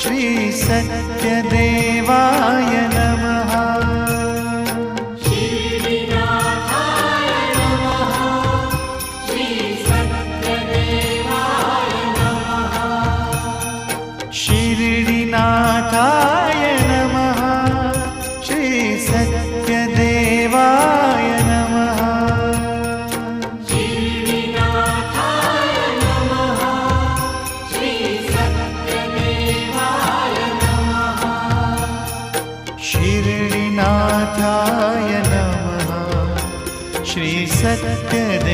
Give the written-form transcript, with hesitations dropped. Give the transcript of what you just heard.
श्री सत्यदेवाय नमः। शिरडिनाथाय नमः। श्री सत्यदेवाय नमः। शिरडिनाथाय नमः। श्री सत्यदेवाय नमः। शिरडिनाथाय नमः। श्री सत्यदेवाय नमः। शिरडिनाथाय नमः। श्री सत्यदेवाय